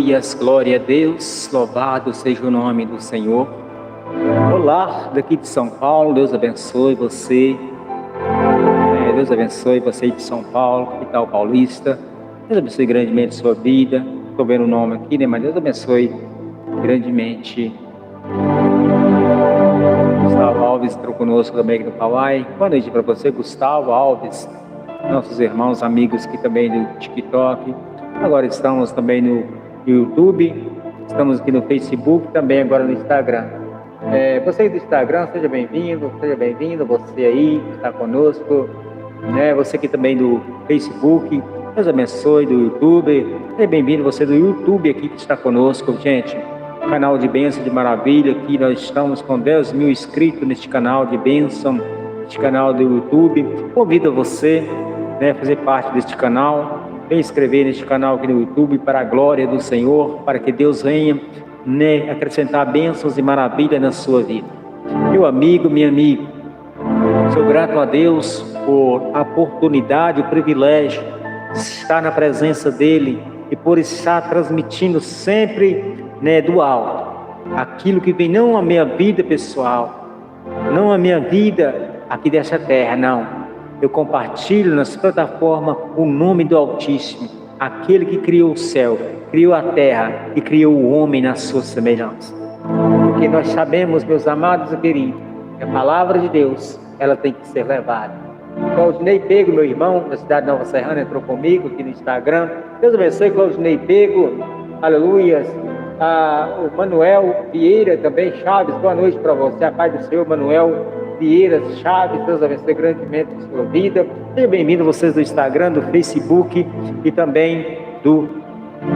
Aleluias, glória a Deus, louvado seja o nome do Senhor. Olá, daqui de São Paulo, Deus abençoe você. Deus abençoe você de São Paulo, capital paulista. Deus abençoe grandemente sua vida. Estou vendo o nome aqui, né? Mas Deus abençoe grandemente. Gustavo Alves entrou conosco também aqui no Kauai. Boa noite para você, Gustavo Alves. Nossos irmãos, amigos aqui também do TikTok. Agora estamos também no YouTube. Estamos aqui no Facebook, também agora no Instagram. Você do Instagram, seja bem-vindo. Você aí que está conosco. Você aqui também do Facebook. Deus abençoe do YouTube. Seja bem-vindo você do YouTube aqui que está conosco, gente. Canal de bênção, de maravilha. Aqui nós estamos com 10 mil inscritos neste canal de bênção, neste canal do YouTube. Convido você a fazer parte deste canal. Vem inscrever neste canal aqui no YouTube para a glória do Senhor, para que Deus venha acrescentar bênçãos e maravilhas na sua vida. Meu amigo, minha amiga, sou grato a Deus por a oportunidade, o privilégio de estar na presença dEle e por estar transmitindo sempre do alto aquilo que vem, não a minha vida pessoal, não a minha vida aqui dessa terra, não. Eu compartilho nas plataformas o nome do Altíssimo, aquele que criou o céu, criou a terra e criou o homem na sua semelhança. Porque nós sabemos, meus amados e queridos, que a palavra de Deus, ela tem que ser levada. Claudinei Pego, meu irmão, da cidade de Nova Serrana, entrou comigo aqui no Instagram. Deus abençoe, Claudinei Pego, aleluias. O Manuel Vieira também, Chaves, boa noite para você, a paz do Senhor, Manuel Vieira Chaves, Deus abençoe grandemente a sua vida. Seja bem-vindo vocês do Instagram, do Facebook e também do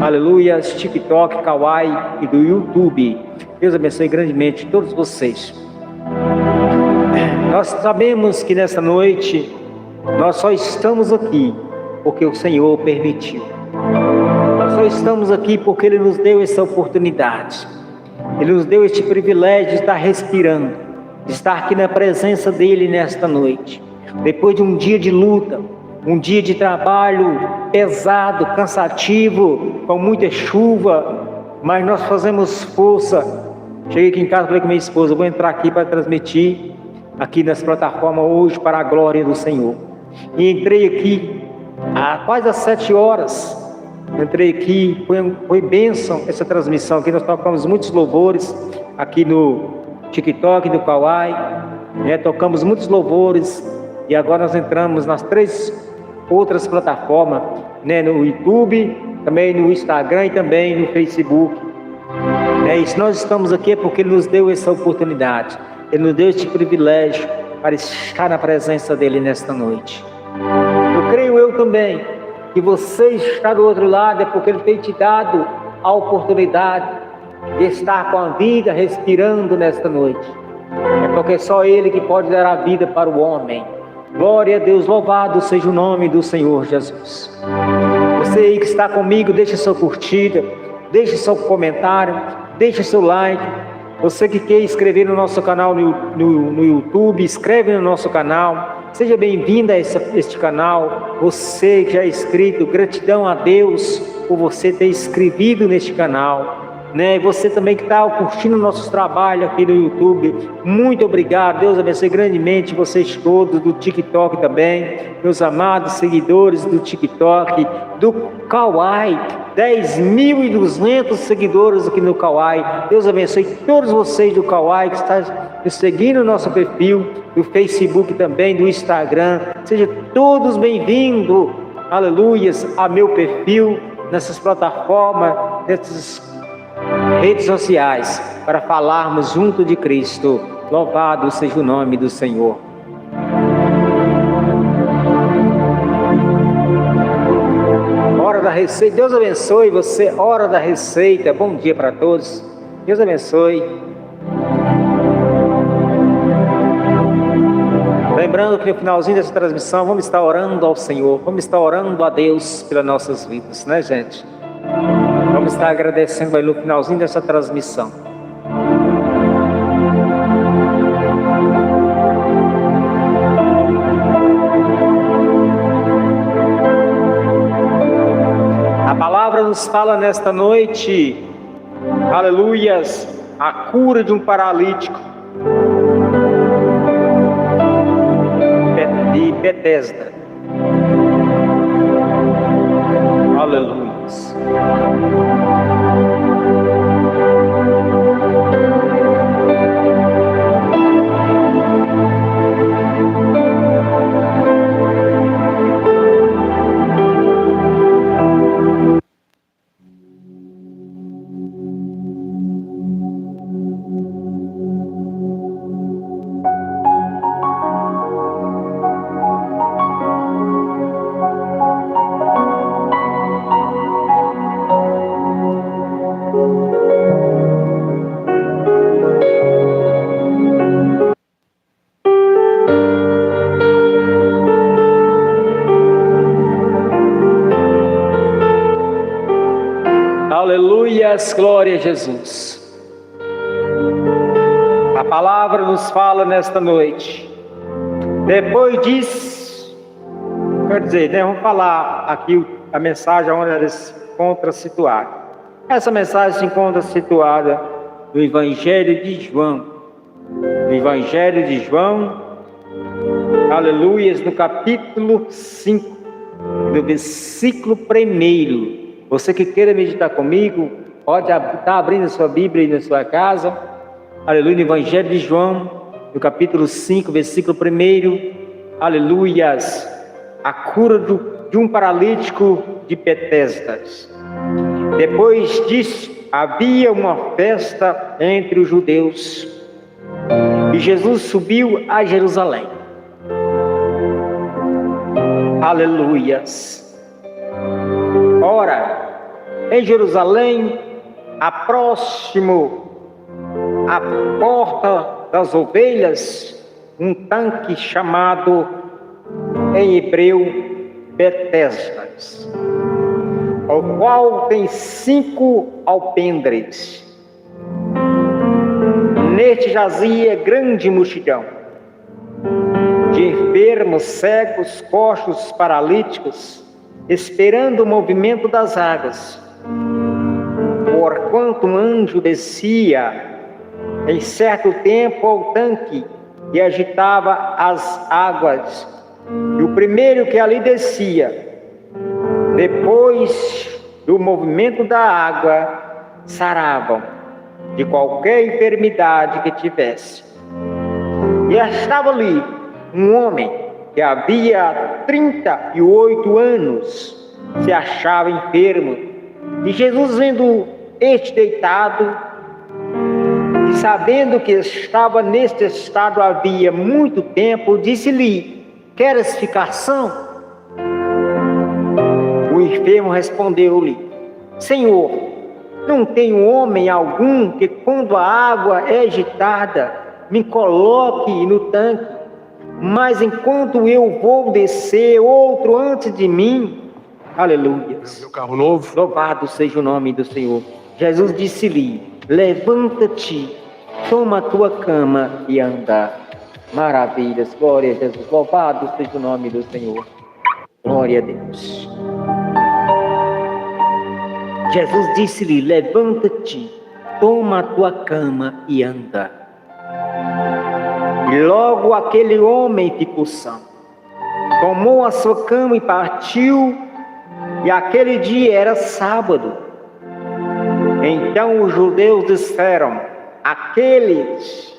Aleluias, TikTok, Kauai e do YouTube. Deus abençoe grandemente todos vocês. Nós sabemos que nessa noite nós só estamos aqui porque o Senhor permitiu. Nós só estamos aqui porque Ele nos deu essa oportunidade. Ele nos deu este privilégio de estar respirando, de estar aqui na presença dEle nesta noite. Depois de um dia de luta, um dia de trabalho pesado, cansativo, com muita chuva, mas nós fazemos força. Cheguei aqui em casa e falei com minha esposa, vou entrar aqui para transmitir aqui nas plataformas hoje para a glória do Senhor. E entrei aqui quase às 7 horas. Entrei aqui, foi bênção essa transmissão aqui. Nós tocamos muitos louvores aqui no TikTok, no Kauai, tocamos muitos louvores. E agora nós entramos nas 3 outras plataformas, no YouTube, também no Instagram e também no Facebook. E se nós estamos aqui é porque Ele nos deu essa oportunidade. Ele nos deu este privilégio para estar na presença dEle nesta noite. Eu creio também que você está do outro lado é porque Ele tem te dado a oportunidade de estar com a vida respirando nesta noite. É porque só Ele que pode dar a vida para o homem. Glória a Deus, louvado seja o nome do Senhor Jesus. Você aí que está comigo, deixa sua curtida, deixa seu comentário, deixa seu like. Você que quer inscrever no nosso canal no YouTube, inscreve no nosso canal. Seja bem-vindo a este canal. Você que já é inscrito, gratidão a Deus por você ter inscrito neste canal. Você também que está curtindo nossos trabalhos aqui no YouTube, muito obrigado. Deus abençoe grandemente vocês todos do TikTok também, meus amados seguidores do TikTok, do Kauai, 10.200 seguidores aqui no Kauai. Deus abençoe todos vocês do Kauai que estão seguindo o nosso perfil do Facebook também, do Instagram. Sejam todos bem-vindos, aleluias, a meu perfil nessas plataformas, nessas redes sociais, para falarmos junto de Cristo. Louvado seja o nome do Senhor. Hora da receita. Deus abençoe você. Hora da receita. Bom dia para todos. Deus abençoe. Lembrando que no finalzinho dessa transmissão vamos estar orando ao Senhor, vamos estar orando a Deus pelas nossas vidas, gente? Vamos estar agradecendo aí no finalzinho dessa transmissão. A palavra do nos fala nesta noite, aleluias, a cura de um paralítico de Betesda. Aleluias. Aleluias, glória a Jesus. A palavra nos fala nesta noite. Depois disso, quer dizer, vamos falar aqui a mensagem onde ela se encontra situada. Essa mensagem se encontra situada no Evangelho de João. No Evangelho de João, aleluias, no capítulo 5, no versículo 1. Você que queira meditar comigo, pode estar abrindo a sua Bíblia aí na sua casa. Aleluia, no Evangelho de João, no capítulo 5, versículo 1. Aleluias, a cura de um paralítico de Betesda. Depois disso, havia uma festa entre os judeus e Jesus subiu a Jerusalém. Aleluias. Ora, em Jerusalém, próximo à porta das ovelhas, um tanque chamado em hebreu Betesda, o qual tem 5 alpendres. Neste jazia grande multidão de enfermos, cegos, coxos, paralíticos, esperando o movimento das águas. Porquanto um anjo descia em certo tempo ao tanque e agitava as águas, e o primeiro que ali descia, depois do movimento da água, saravam de qualquer enfermidade que tivesse. E estava ali um homem que havia 38 anos se achava enfermo. E Jesus, vendo este deitado e sabendo que estava neste estado havia muito tempo, disse-lhe: queres ficar são? O enfermo respondeu-lhe: Senhor, não tenho homem algum que, quando a água é agitada, me coloque no tanque. Mas enquanto eu vou descer, outro antes de mim. Aleluia. Meu carro novo. Louvado seja o nome do Senhor. Jesus disse-lhe: levanta-te, toma a tua cama e anda. Maravilhas, glória a Jesus. Louvado seja o nome do Senhor. Glória a Deus. Jesus disse-lhe: levanta-te, toma a tua cama e anda. E logo aquele homem ficou são. Tomou a sua cama e partiu, e aquele dia era sábado. Então os judeus disseram: aqueles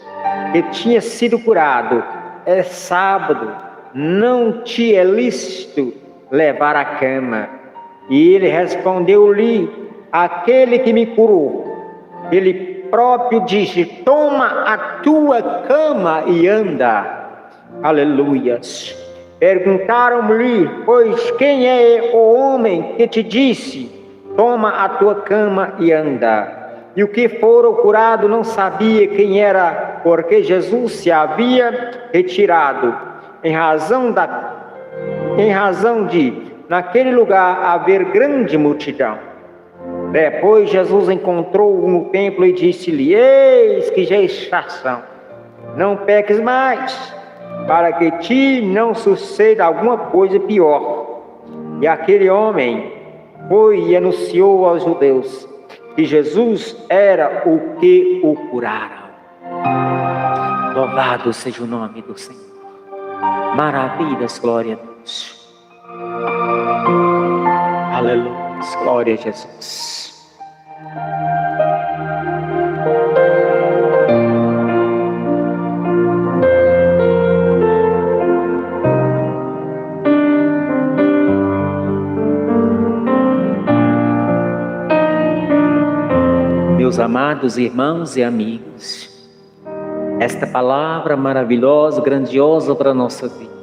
que tinha sido curado, é sábado, não te é lícito levar a cama. E ele respondeu-lhe: aquele que me curou, ele próprio disse: toma a tua cama e anda. Aleluias. Perguntaram-lhe: pois quem é o homem que te disse: toma a tua cama e anda? E o que fora curado não sabia quem era, porque Jesus se havia retirado, em razão de naquele lugar haver grande multidão. Depois Jesus encontrou-o no templo e disse-lhe: eis que já está são, não peques mais, para que ti não suceda alguma coisa pior. E aquele homem foi e anunciou aos judeus que Jesus era o que o curaram. Louvado seja o nome do Senhor. Maravilhas, glória a Deus. Aleluia, glória a Jesus. Meus amados irmãos e amigos, esta palavra maravilhosa, grandiosa para a nossa vida.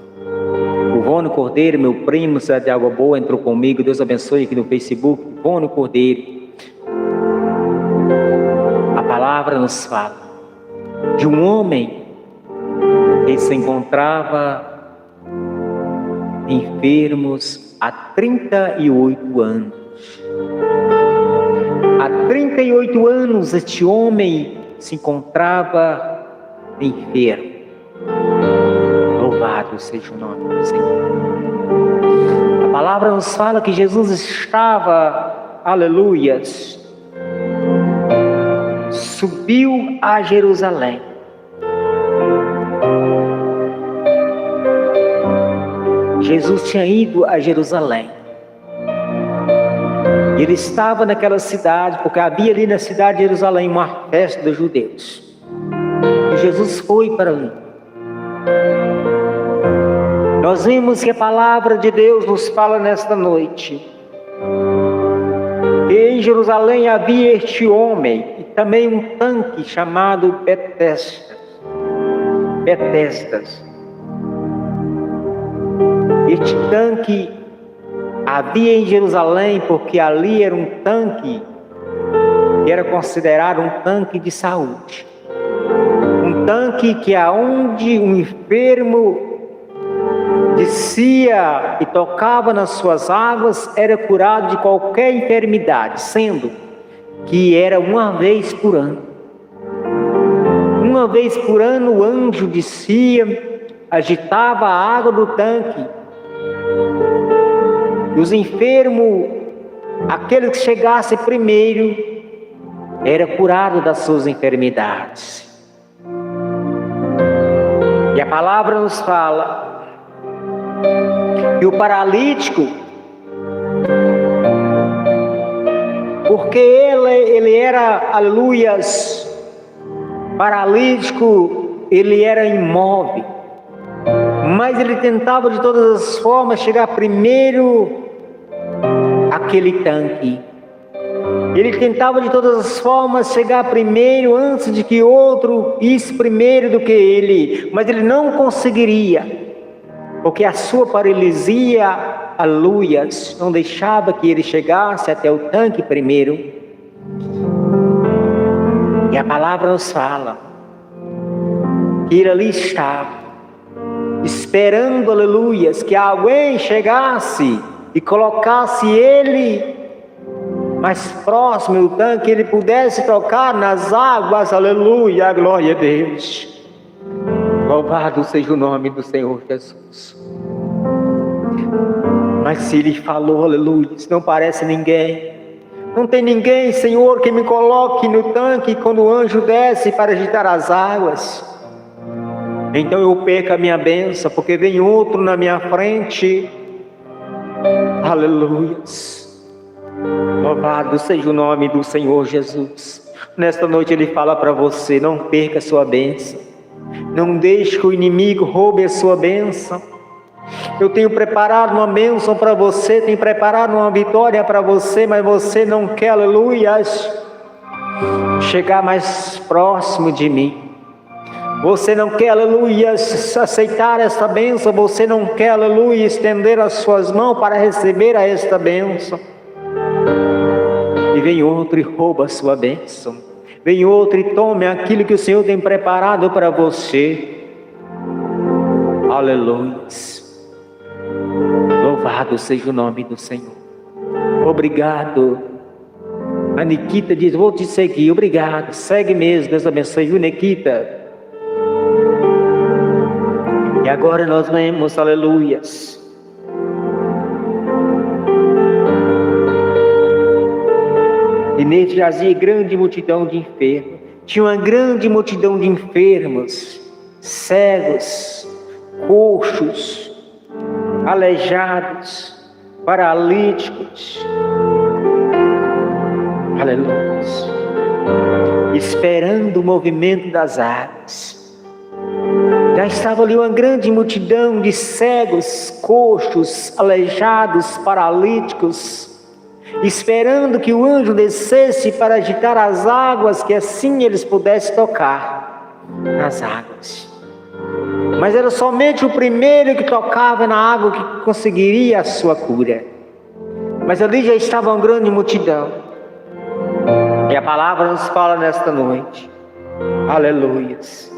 O Vônio Cordeiro, meu primo, de Água Boa, entrou comigo. Deus abençoe aqui no Facebook. Vônio Cordeiro. A palavra nos fala de um homem que se encontrava enfermos há 38 anos. Há 38 anos este homem se encontrava enfermo. Louvado seja o nome do Senhor. A palavra nos fala que Jesus estava, aleluias, subiu a Jerusalém. Jesus tinha ido a Jerusalém. Ele estava naquela cidade, porque havia ali na cidade de Jerusalém uma festa dos judeus. E Jesus foi para ali. Nós vimos que a palavra de Deus nos fala nesta noite. Que em Jerusalém havia este homem, e também um tanque chamado Betesda. Este tanque havia em Jerusalém porque ali era um tanque que era considerado um tanque de saúde. Um tanque que aonde um enfermo descia e tocava nas suas águas era curado de qualquer enfermidade, sendo que era uma vez por ano. Uma vez por ano o anjo descia, agitava a água do tanque. E os enfermos, aquele que chegasse primeiro, era curado das suas enfermidades. E a palavra nos fala que o paralítico, porque ele era, aleluias, paralítico, ele era imóvel, mas ele tentava de todas as formas chegar primeiro àquele tanque. Ele tentava de todas as formas chegar primeiro antes de que outro isse primeiro do que ele, mas ele não conseguiria, porque a sua paralisia, aleluias, não deixava que ele chegasse até o tanque primeiro. E a palavra nos fala que ele ali estava, esperando, aleluias, que alguém chegasse e colocasse ele mais próximo do tanque, ele pudesse tocar nas águas, aleluia, glória a Deus. Louvado seja o nome do Senhor Jesus. Mas se ele falou, aleluia, não parece ninguém. Não tem ninguém, Senhor, que me coloque no tanque quando o anjo desce para agitar as águas. Então eu perco a minha bênção, porque vem outro na minha frente. Aleluias. Louvado seja o nome do Senhor Jesus. Nesta noite ele fala para você: não perca a sua bênção. Não deixe que o inimigo roube a sua bênção. Eu tenho preparado uma bênção para você, tenho preparado uma vitória para você, mas você não quer, aleluias, chegar mais próximo de mim. Você não quer, aleluia, aceitar esta bênção. Você não quer, aleluia, estender as suas mãos para receber esta bênção. E vem outro e rouba a sua bênção. Vem outro e tome aquilo que o Senhor tem preparado para você. Aleluia. Louvado seja o nome do Senhor. Obrigado. A Nikita diz: vou te seguir. Obrigado. Segue mesmo. Deus abençoe, viu, Nikita? E agora nós vemos, aleluias, E nele jazia grande multidão de enfermos. Tinha uma grande multidão de enfermos, cegos, coxos, aleijados, paralíticos. Aleluia. Esperando o movimento das águas. Já estava ali uma grande multidão de cegos, coxos, aleijados, paralíticos, esperando que o anjo descesse para agitar as águas, que assim eles pudessem tocar nas águas. Mas era somente o primeiro que tocava na água que conseguiria a sua cura. Mas ali já estava uma grande multidão. E a palavra nos fala nesta noite, aleluias,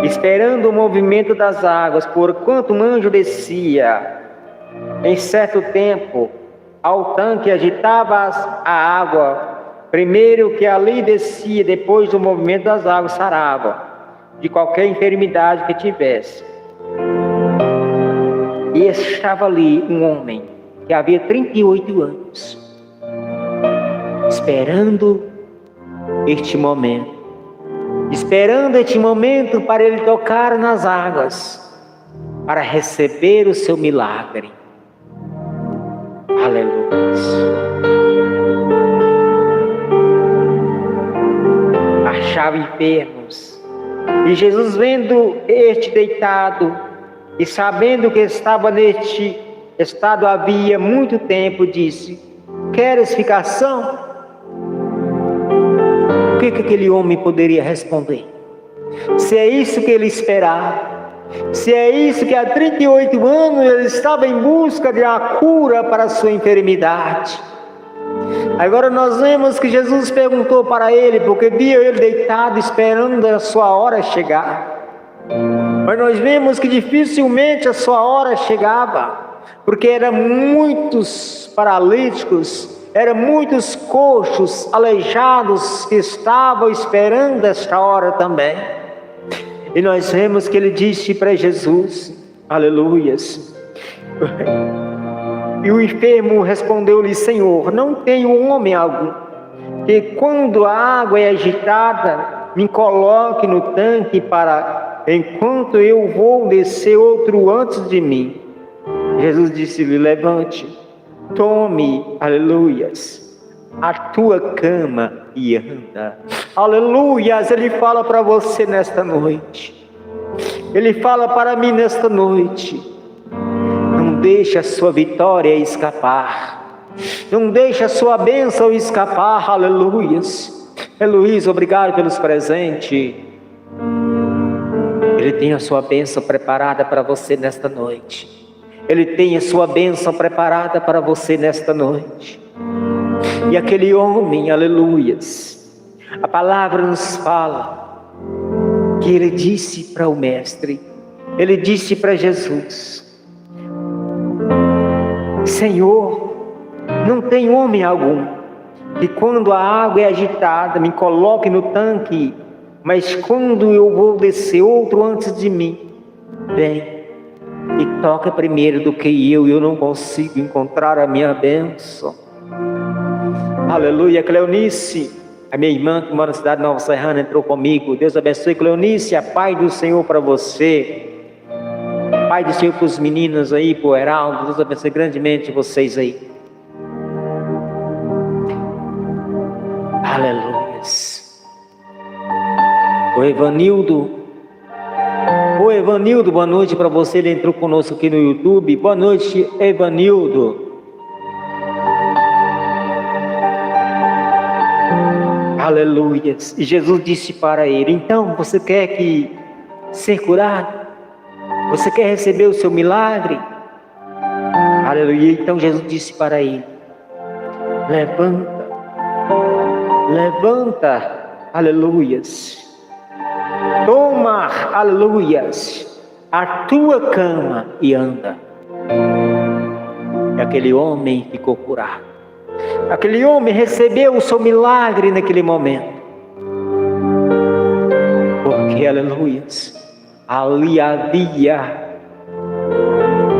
esperando o movimento das águas, porquanto um anjo descia em certo tempo ao tanque, agitava a água, primeiro que ali descia, depois do movimento das águas sarava de qualquer enfermidade que tivesse. E estava ali um homem que havia 38 anos, esperando este momento para ele tocar nas águas, para receber o seu milagre. Aleluia. Achava enfermos, e Jesus, vendo este deitado e sabendo que estava neste estado havia muito tempo, disse: queres ficar são? O que aquele homem poderia responder? Se é isso que ele esperava, se é isso que há 38 anos ele estava em busca de uma cura para a sua enfermidade. Agora nós vemos que Jesus perguntou para ele, porque via ele deitado esperando a sua hora chegar. Mas nós vemos que dificilmente a sua hora chegava, porque eram muitos paralíticos, eram muitos coxos, aleijados que estavam esperando esta hora também. E nós vemos que ele disse para Jesus, aleluias, e o enfermo respondeu-lhe: Senhor, não tenho homem algum que quando a água é agitada me coloque no tanque para, enquanto eu vou descer, outro antes de mim. Jesus disse-lhe: levante, tome, aleluias, a tua cama e anda. Aleluias. Ele fala para você nesta noite, ele fala para mim nesta noite: não deixe a sua vitória escapar, não deixe a sua bênção escapar. Aleluias. Heloísa, obrigado pelos presentes. Ele tem a sua bênção preparada para você nesta noite. Ele tem a sua bênção preparada para você nesta noite. E aquele homem, aleluias, a palavra nos fala que ele disse para o mestre, ele disse para Jesus: Senhor, não tem homem algum que quando a água é agitada me coloque no tanque, mas quando eu vou descer, outro antes de mim vem e toca primeiro do que eu não consigo encontrar a minha bênção. Aleluia. Cleonice, a minha irmã que mora na cidade de Nova Serrana, entrou comigo. Deus abençoe, Cleonice. A paz do Senhor para você. Pai do Senhor para os meninos aí, para o Heraldo. Deus abençoe grandemente vocês aí. Aleluia. O Evanildo, boa noite para você. Ele entrou conosco aqui no YouTube. Boa noite, Evanildo. Aleluia. E Jesus disse para ele: então, você quer ser curado? Você quer receber o seu milagre? Aleluia. Então Jesus disse para ele: levanta, aleluias, toma, aleluias, a tua cama e anda. E aquele homem ficou curado. Aquele homem recebeu o seu milagre naquele momento. Porque, aleluias, ali havia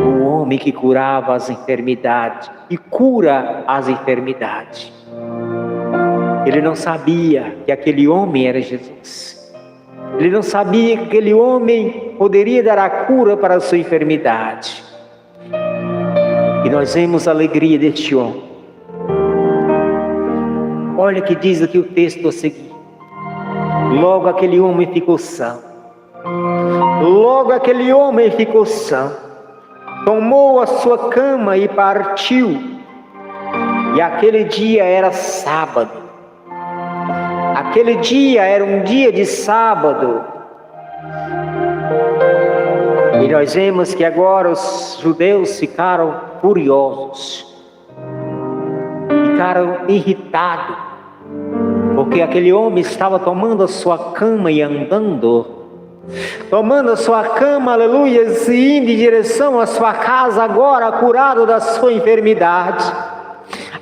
o homem que curava as enfermidades e cura as enfermidades. Ele não sabia que aquele homem era Jesus. Ele não sabia que aquele homem poderia dar a cura para a sua enfermidade. E nós vemos a alegria deste homem. Olha o que diz aqui o texto a seguir. Logo aquele homem ficou são. Logo aquele homem ficou são. Tomou a sua cama e partiu. E aquele dia era sábado. Aquele dia era um dia de sábado. E nós vemos que agora os judeus ficaram furiosos. Ficaram irritados. Porque aquele homem estava tomando a sua cama e andando. Tomando a sua cama, aleluia, e indo em direção à sua casa agora, curado da sua enfermidade.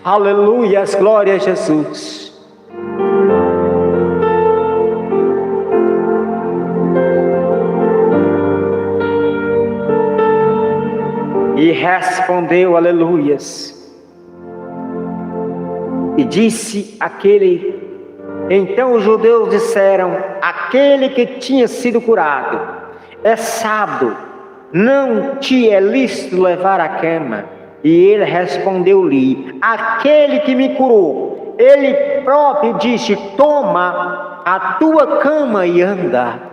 Aleluia, glória a Jesus. E respondeu, aleluias, e disse aquele, então os judeus disseram, aquele que tinha sido curado, é sábado, não te é lícito levar a cama. E ele respondeu-lhe, aquele que me curou, ele próprio disse, toma a tua cama e anda.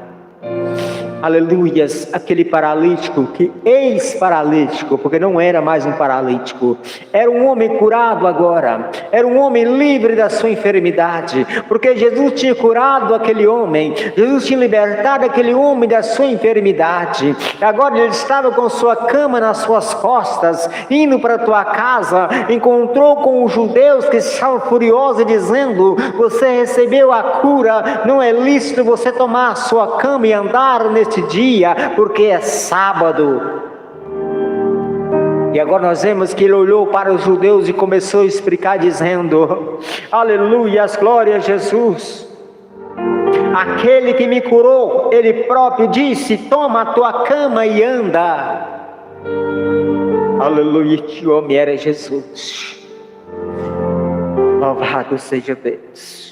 Aleluias, aquele paralítico, que ex-paralítico, porque não era mais um paralítico, era um homem curado agora, era um homem livre da sua enfermidade, porque Jesus tinha curado aquele homem, Jesus tinha libertado aquele homem da sua enfermidade. Agora ele estava com sua cama nas suas costas, indo para a tua casa, encontrou com os judeus que estavam furiosos, dizendo, você recebeu a cura, não é lícito você tomar a sua cama e andar neste dia, porque é sábado. E agora nós vemos que ele olhou para os judeus e começou a explicar, dizendo, aleluia, glória a Jesus, aquele que me curou, ele próprio disse, toma a tua cama e anda. Aleluia, este homem era Jesus. Louvado seja Deus.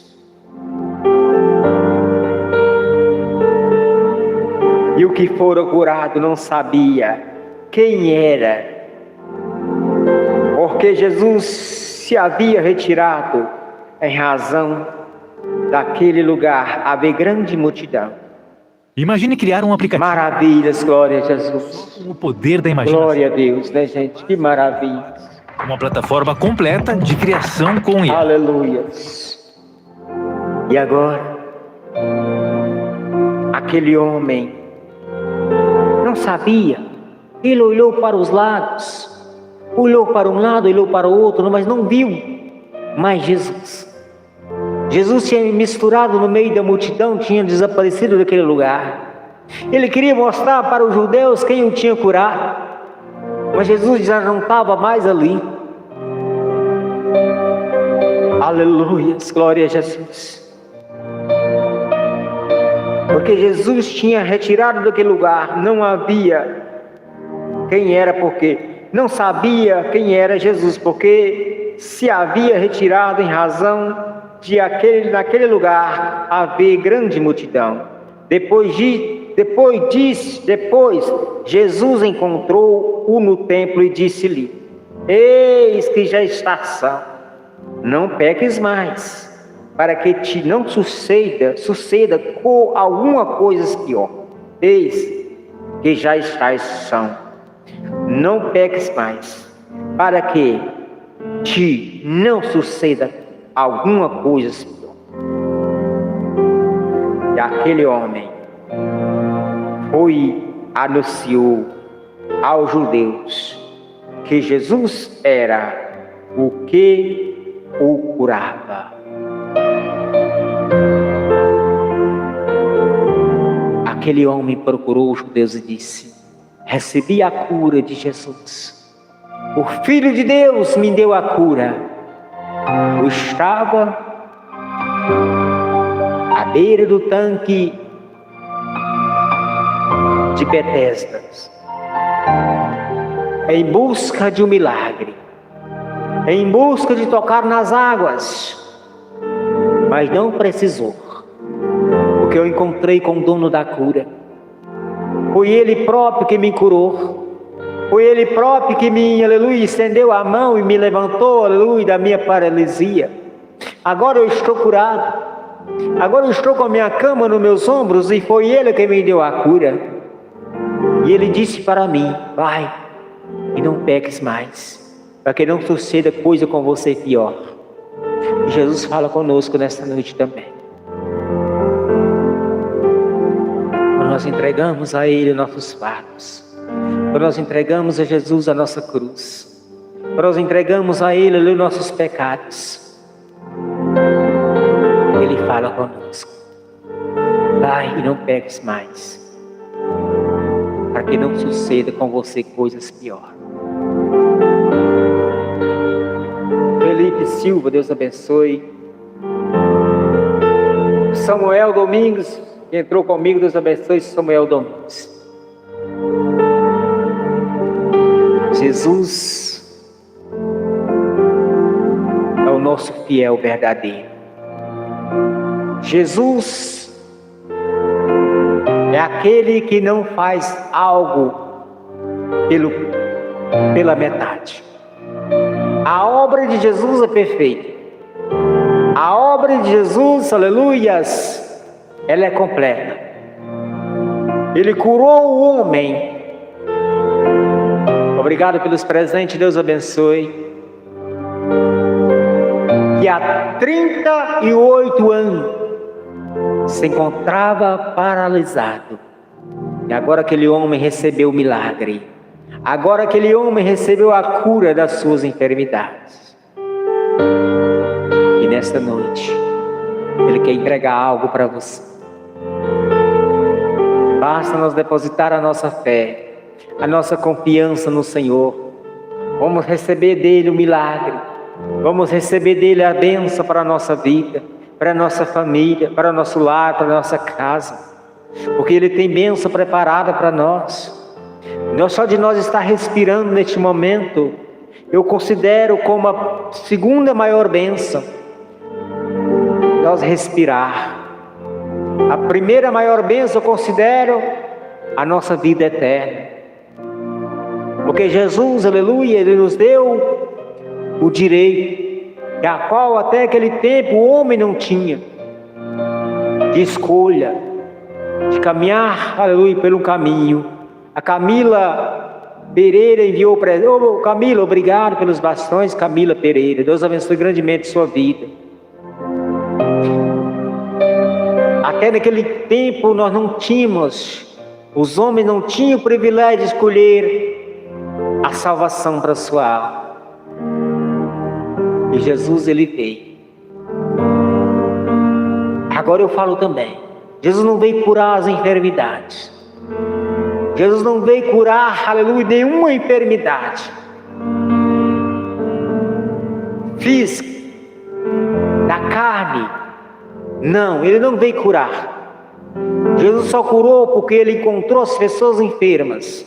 E o que fora curado não sabia quem era, porque Jesus se havia retirado em razão daquele lugar, havia grande multidão. Imagine criar um aplicativo. Maravilhas, glória a Jesus. O poder da imaginação. Glória a Deus, né, gente? Que maravilha. Uma plataforma completa de criação com IA. Aleluias. E agora, aquele homem não sabia, ele olhou para os lados, olhou para um lado, olhou para o outro, mas não viu mais Jesus. Jesus tinha misturado no meio da multidão, tinha desaparecido daquele lugar. Ele queria mostrar para os judeus quem o tinha curado, mas Jesus já não estava mais ali. Aleluia, glória a Jesus. Porque Jesus tinha retirado daquele lugar, não havia quem era, porque não sabia quem era Jesus, porque se havia retirado em razão de naquele lugar haver grande multidão. Depois Jesus encontrou-o no templo e disse-lhe, eis que já está são, não peques mais, para que te não suceda com alguma coisa pior. Eis que já estás são, não peques mais, para que te não suceda alguma coisa pior. E aquele homem anunciou aos judeus que Jesus era o que o curava. Aquele homem procurou os judeus e disse, recebi a cura de Jesus, o Filho de Deus me deu a cura. Eu estava à beira do tanque de Betesda, em busca de um milagre, em busca de tocar nas águas, mas não precisou, porque eu encontrei com o dono da cura. Foi Ele próprio que me curou, foi Ele próprio que me, aleluia, estendeu a mão e me levantou, aleluia, da minha paralisia. Agora eu estou curado, agora eu estou com a minha cama nos meus ombros, e foi Ele que me deu a cura. E Ele disse para mim: vai e não peques mais, para que não suceda coisa com você pior. E Jesus fala conosco nesta noite também. Quando nós entregamos a Ele nossos fardos, quando nós entregamos a Jesus a nossa cruz, quando nós entregamos a Ele os nossos pecados, Ele fala conosco: vai e não peques mais, para que não suceda com você coisas piores. Felipe Silva, Deus abençoe. Samuel Domingos, que entrou comigo, Deus abençoe. Samuel Domingos. Jesus é o nosso fiel verdadeiro. Jesus é aquele que não faz algo pela metade. A obra de Jesus é perfeita. A obra de Jesus, aleluias, ela é completa. Ele curou o homem. Obrigado pelos presentes, Deus abençoe. Que há 38 anos se encontrava paralisado. E agora aquele homem recebeu o milagre. Agora aquele homem recebeu a cura das suas enfermidades. E nesta noite, Ele quer entregar algo para você. Basta nós depositar a nossa fé, a nossa confiança no Senhor. Vamos receber dEle o milagre. Vamos receber dEle a bênção para a nossa vida, para a nossa família, para o nosso lar, para a nossa casa. Porque Ele tem bênção preparada para nós. Só de nós estar respirando neste momento, eu considero como a segunda maior bênção, nós respirar. A primeira maior bênção eu considero a nossa vida eterna. Porque Jesus, aleluia, Ele nos deu o direito, a qual até aquele tempo o homem não tinha, de escolha, de caminhar, aleluia, pelo caminho. A Camila Pereira enviou para ele. Ô Camila, obrigado pelos bastões, Camila Pereira. Deus abençoe grandemente sua vida. Até naquele tempo nós não tínhamos, os homens não tinham o privilégio de escolher a salvação para a sua alma. E Jesus, Ele veio. Agora eu falo também, Jesus não veio curar as enfermidades. Jesus não veio curar, aleluia, nenhuma enfermidade física, da carne. Não, Ele não veio curar. Jesus só curou porque Ele encontrou as pessoas enfermas.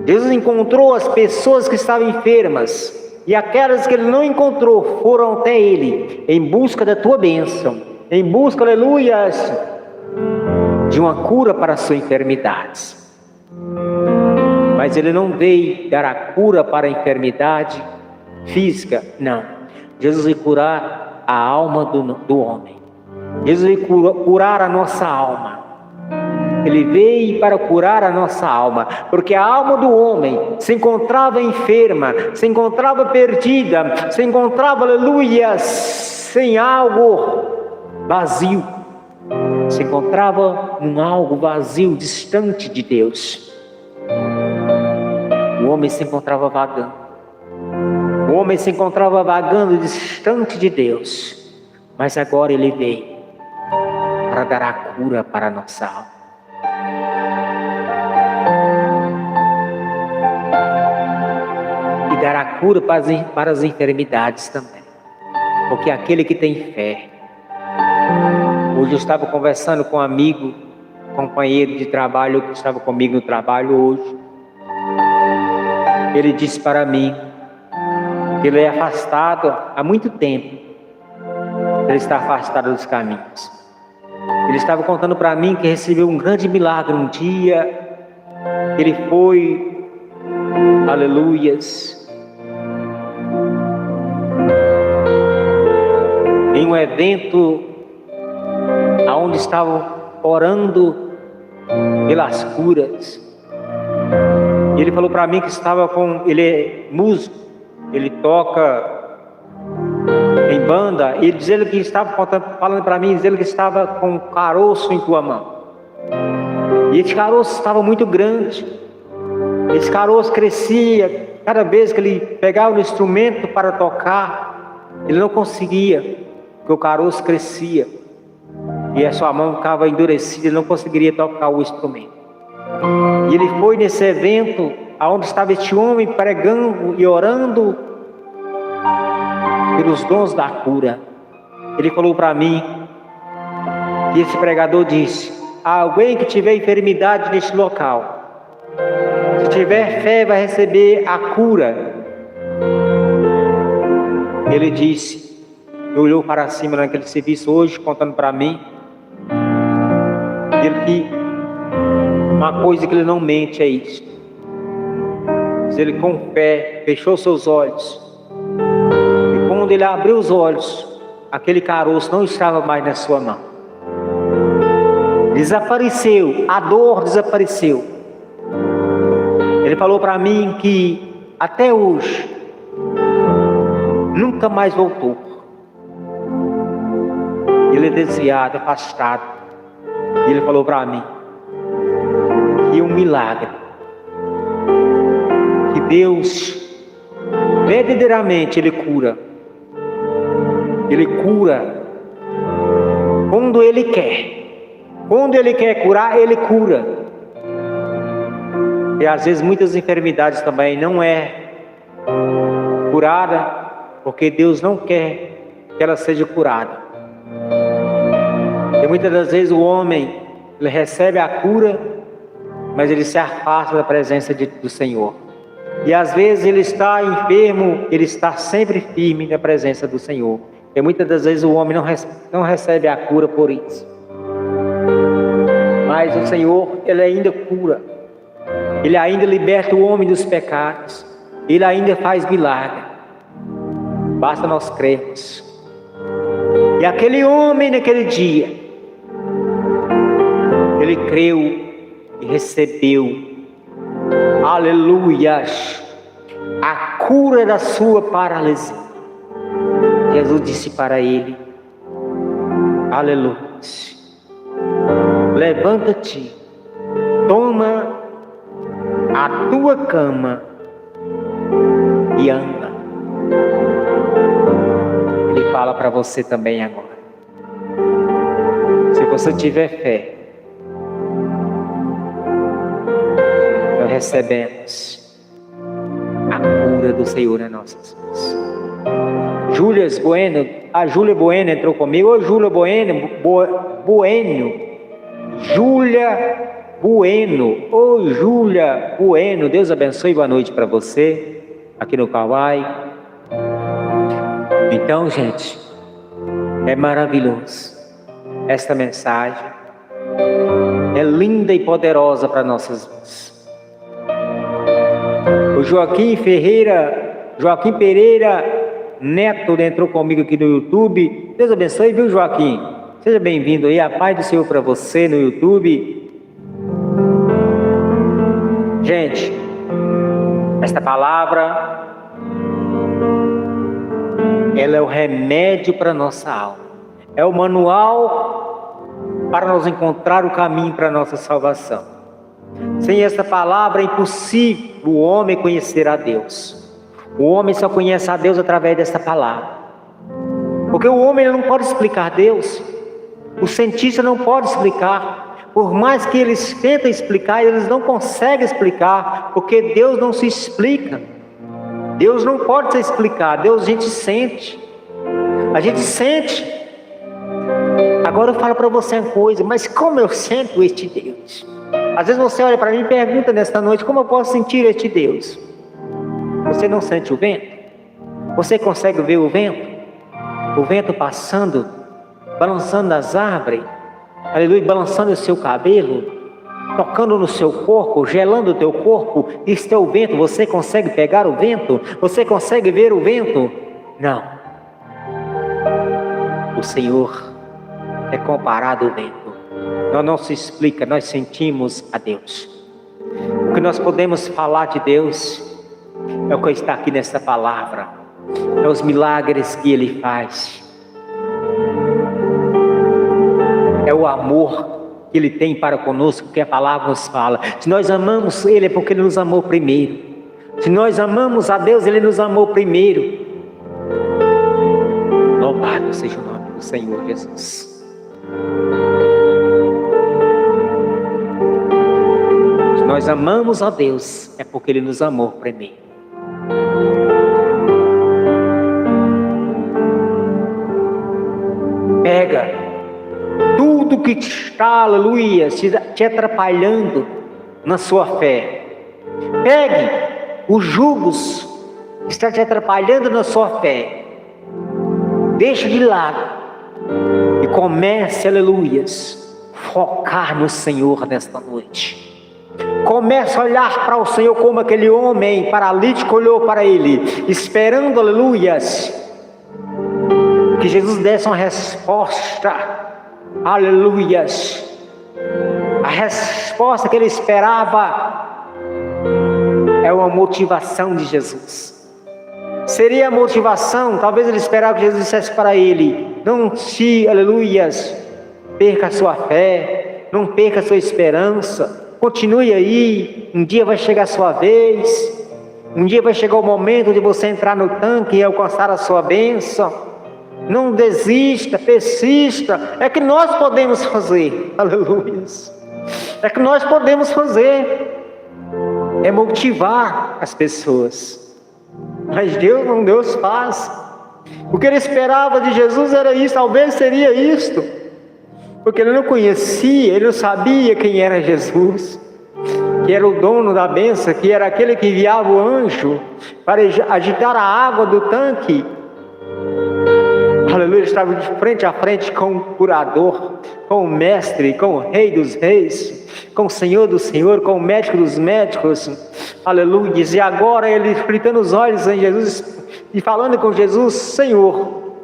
Jesus encontrou as pessoas que estavam enfermas. E aquelas que Ele não encontrou foram até Ele em busca da tua bênção, em busca, aleluia, de uma cura para as suas enfermidades. Mas Ele não veio dar a cura para a enfermidade física, não. Jesus veio curar a alma do homem. Jesus veio curar a nossa alma. Ele veio para curar a nossa alma, porque a alma do homem se encontrava enferma, se encontrava perdida, se encontrava, aleluia, sem algo vazio, se encontrava em algo vazio, distante de Deus. O homem se encontrava vagando. O homem se encontrava vagando distante de Deus. Mas agora Ele veio para dar a cura para a nossa alma. E dar a cura para as enfermidades também. Porque aquele que tem fé. Hoje eu estava conversando com um amigo, companheiro de trabalho, que estava comigo no trabalho hoje. ele disse para mim que ele é afastado há muito tempo. Ele está afastado dos caminhos. Ele estava contando para mim que recebeu um grande milagre um dia. Ele foi, aleluias, em um evento onde estavam orando pelas curas. E ele falou para mim que estava com... Ele é músico, ele toca em banda. E ele dizendo que estava falando para mim, dizendo que estava com um caroço em tua mão. E esse caroço estava muito grande. Esse caroço crescia. Cada vez que ele pegava o instrumento para tocar, ele não conseguia, porque o caroço crescia. E a sua mão ficava endurecida, ele não conseguiria tocar o instrumento. E ele foi nesse evento, onde estava este homem pregando e orando pelos dons da cura. Ele falou para mim, que esse pregador disse: alguém que tiver enfermidade neste local, se tiver fé, vai receber a cura. Ele disse, olhou para cima naquele serviço hoje, contando para mim, que uma coisa que ele não mente é isso. Se ele com fé fechou seus olhos, e quando ele abriu os olhos, aquele caroço não estava mais na sua mão. Desapareceu, a dor desapareceu. Ele falou para mim que até hoje nunca mais voltou. Ele é desviado, afastado. E ele falou para mim que um milagre, que Deus verdadeiramente Ele cura. Ele cura quando Ele quer. Quando Ele quer curar, Ele cura. E às vezes muitas enfermidades também não é curada porque Deus não quer que ela seja curada. E muitas das vezes o homem, ele recebe a cura, mas ele se afasta da presença do Senhor. E às vezes ele está enfermo, ele está sempre firme na presença do Senhor. E muitas das vezes o homem não recebe a cura por isso. Mas o Senhor, Ele ainda cura. Ele ainda liberta o homem dos pecados. Ele ainda faz milagre. Basta nós crermos. E aquele homem naquele dia, ele creu e recebeu, aleluias, a cura da sua paralisia. Jesus disse para ele, aleluia, levanta-te, toma a tua cama e anda. Ele fala para você também agora. Se você tiver fé, nós recebemos a cura do Senhor nas nossas vidas. A Júlia Bueno entrou comigo. Ô Júlia Bueno, Júlia Bueno, ô Júlia Bueno, Deus abençoe, boa noite para você, aqui no Kauai. Então, gente, é maravilhoso esta mensagem, é linda e poderosa para nossas vidas. O Joaquim Pereira Neto entrou comigo aqui no YouTube. Deus abençoe, viu, Joaquim? Seja bem-vindo aí, a paz do Senhor para você no YouTube. Gente, esta palavra, ela é o remédio para a nossa alma. É o manual para nós encontrar o caminho para a nossa salvação. Sem essa palavra é impossível o homem conhecer a Deus. O homem só conhece a Deus através dessa palavra. Porque o homem não pode explicar Deus. O cientista não pode explicar. Por mais que eles tentem explicar, eles não conseguem explicar. Porque Deus não se explica. Deus não pode ser explicado. Deus a gente sente. A gente sente. Agora eu falo para você uma coisa. Mas como eu sinto este Deus? Às vezes você olha para mim e pergunta nesta noite: como eu posso sentir este Deus? Você não sente o vento? Você consegue ver o vento? O vento passando, balançando as árvores, aleluia, balançando o seu cabelo, tocando no seu corpo, gelando o teu corpo. Isso é o vento. Você consegue pegar o vento? Você consegue ver o vento? Não. O Senhor é comparado ao vento. Não se explica, nós sentimos a Deus. O que nós podemos falar de Deus é o que está aqui nessa palavra, é os milagres que Ele faz, é o amor que Ele tem para conosco, que a palavra nos fala. Se nós amamos Ele é porque Ele nos amou primeiro. Se nós amamos a Deus, Ele nos amou primeiro. Louvado seja o nome do Senhor Jesus. Se nós amamos a Deus é porque Ele nos amou primeiro. Pega tudo que está, aleluia, te atrapalhando na sua fé. Pegue os jugos que estão te atrapalhando na sua fé. Deixe de lado e comece, aleluias, focar no Senhor nesta noite. Comece a olhar para o Senhor como aquele homem paralítico olhou para Ele, esperando, aleluias, que Jesus desse uma resposta, aleluias. A resposta que ele esperava é uma motivação de Jesus. Seria a motivação, talvez ele esperava que Jesus dissesse para ele: não se, aleluias, perca a sua fé, não perca a sua esperança, continue aí, um dia vai chegar a sua vez, um dia vai chegar o momento de você entrar no tanque e alcançar a sua bênção. Não desista, persista. É que nós podemos fazer, aleluias. É que nós podemos fazer, é motivar as pessoas. Mas Deus faz. O que ele esperava de Jesus era isso, talvez seria isto, porque ele não conhecia, ele não sabia quem era Jesus, que era o dono da bênção, que era aquele que enviava o anjo para agitar a água do tanque. Aleluia, ele estava de frente a frente com o curador, com o mestre, com o rei dos reis, com o Senhor do Senhor, com o médico dos médicos. Aleluia. E agora ele fritando os olhos em Jesus e falando com Jesus: Senhor,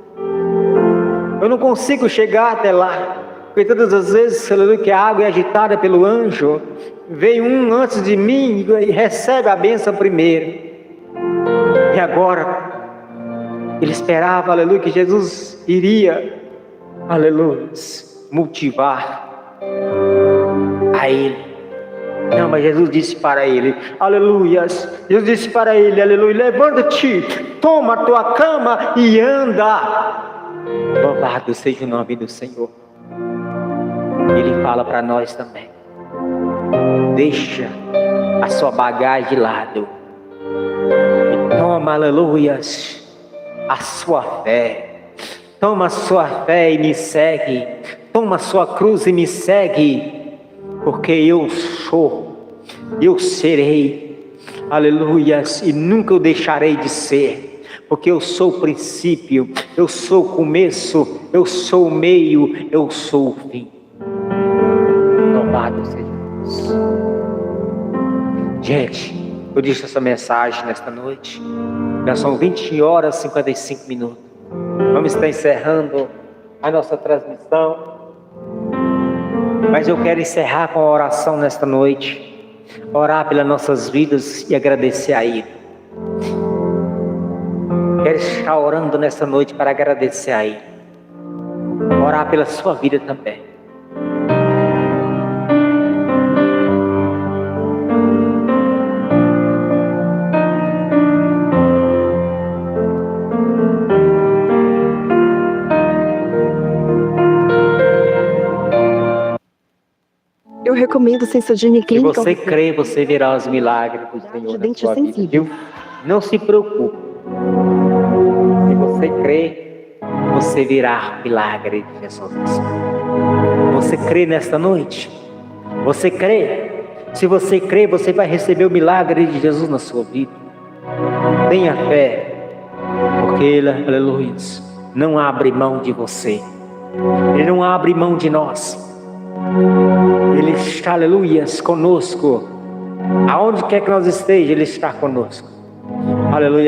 eu não consigo chegar até lá, porque todas as vezes, aleluia, que a água é agitada pelo anjo, vem um antes de mim e recebe a bênção primeiro. E agora ele esperava, aleluia, que Jesus iria, aleluia, motivar a ele. Não, mas Jesus disse para ele, aleluia, Jesus disse para ele, aleluia: levanta-te, toma a tua cama e anda. Louvado seja o nome do Senhor. Ele fala para nós também: deixa a sua bagagem de lado e toma, aleluia, a sua fé. Toma a sua fé e me segue. Toma a sua cruz e me segue, porque eu serei, aleluia, e nunca o deixarei de ser, porque eu sou o princípio, eu sou o começo, eu sou o meio, eu sou o fim. Louvado seja Deus. Gente, eu disse essa mensagem nesta noite. Já são 20 horas e 55 minutos. Vamos estar encerrando a nossa transmissão. Mas eu quero encerrar com a oração nesta noite. Orar pelas nossas vidas e agradecer a Ele. Quero estar orando nesta noite para agradecer a Ele. Orar pela sua vida também. Eu recomendo Sensodyne Clínica. Se você crê, você verá os milagres do Senhor na sua vida, viu? Não se preocupe. Se você crê, você verá o milagre de Jesus. Você crê nesta noite? Você crê? Se você crê, você vai receber o milagre de Jesus na sua vida. Tenha fé, porque Ele, aleluia, não abre mão de você. Ele não abre mão de nós. Ele está, aleluia, conosco. Aonde quer que nós estejamos, Ele está conosco. Aleluia.